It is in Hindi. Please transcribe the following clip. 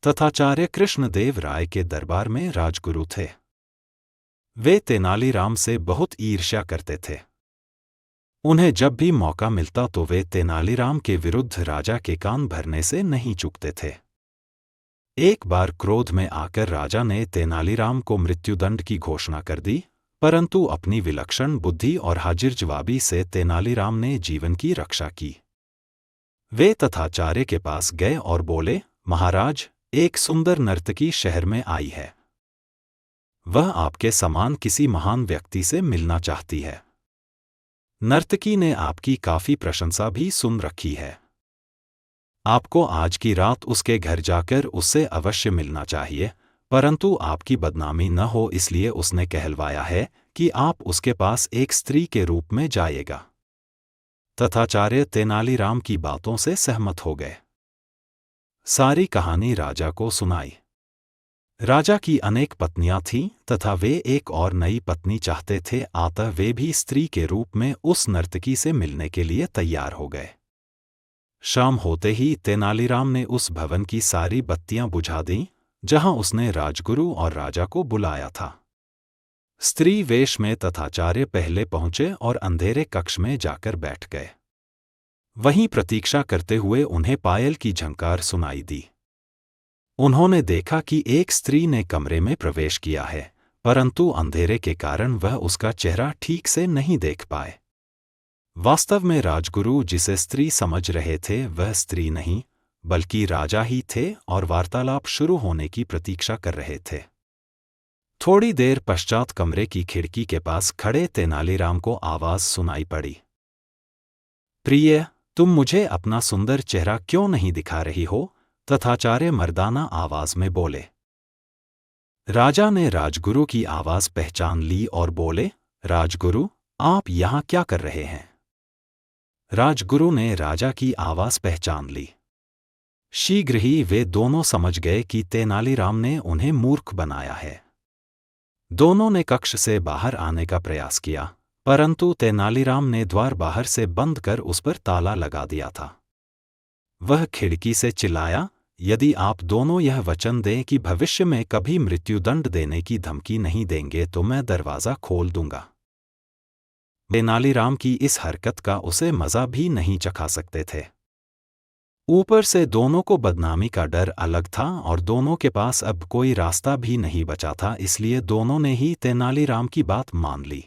तथाचार्य कृष्णदेव राय के दरबार में राजगुरु थे। वे तेनालीराम से बहुत ईर्ष्या करते थे। उन्हें जब भी मौका मिलता तो वे तेनालीराम के विरुद्ध राजा के कान भरने से नहीं चूकते थे। एक बार क्रोध में आकर राजा ने तेनालीराम को मृत्युदंड की घोषणा कर दी, परंतु अपनी विलक्षण बुद्धि और हाजिर जवाबी से तेनालीराम ने जीवन की रक्षा की। वे तथाचार्य के पास गए और बोले, महाराज, एक सुंदर नर्तकी शहर में आई है। वह आपके समान किसी महान व्यक्ति से मिलना चाहती है। नर्तकी ने आपकी काफी प्रशंसा भी सुन रखी है। आपको आज की रात उसके घर जाकर उससे अवश्य मिलना चाहिए, परंतु आपकी बदनामी न हो इसलिए उसने कहलवाया है कि आप उसके पास एक स्त्री के रूप में जाइएगा। तथाचार्य तेनालीराम की बातों से सहमत हो गए। सारी कहानी राजा को सुनाई। राजा की अनेक पत्नियां थीं तथा वे एक और नई पत्नी चाहते थे, अतः वे भी स्त्री के रूप में उस नर्तकी से मिलने के लिए तैयार हो गए। शाम होते ही तेनालीराम ने उस भवन की सारी बत्तियां बुझा दीं जहां उसने राजगुरु और राजा को बुलाया था। स्त्री वेश में तथाचार्य पहले पहुंचे और अंधेरे कक्ष में जाकर बैठ गए। वहीं प्रतीक्षा करते हुए उन्हें पायल की झंकार सुनाई दी। उन्होंने देखा कि एक स्त्री ने कमरे में प्रवेश किया है, परंतु अंधेरे के कारण वह उसका चेहरा ठीक से नहीं देख पाए। वास्तव में राजगुरु जिसे स्त्री समझ रहे थे वह स्त्री नहीं बल्कि राजा ही थे और वार्तालाप शुरू होने की प्रतीक्षा कर रहे थे। थोड़ी देर पश्चात कमरे की खिड़की के पास खड़े तेनालीराम को आवाज सुनाई पड़ी, प्रिय, तुम मुझे अपना सुंदर चेहरा क्यों नहीं दिखा रही हो? तथाचार्य मर्दाना आवाज में बोले। राजा ने राजगुरु की आवाज पहचान ली और बोले, राजगुरु, आप यहां क्या कर रहे हैं? राजगुरु ने राजा की आवाज पहचान ली। शीघ्र ही वे दोनों समझ गए कि तेनालीराम ने उन्हें मूर्ख बनाया है। दोनों ने कक्ष से बाहर आने का प्रयास किया, परंतु तेनालीराम ने द्वार बाहर से बंद कर उस पर ताला लगा दिया था। वह खिड़की से चिल्लाया, यदि आप दोनों यह वचन दें कि भविष्य में कभी मृत्युदंड देने की धमकी नहीं देंगे तो मैं दरवाजा खोल दूंगा। तेनालीराम की इस हरकत का उसे मजा भी नहीं चखा सकते थे। ऊपर से दोनों को बदनामी का डर अलग था और दोनों के पास अब कोई रास्ता भी नहीं बचा था, इसलिए दोनों ने ही तेनालीराम की बात मान ली।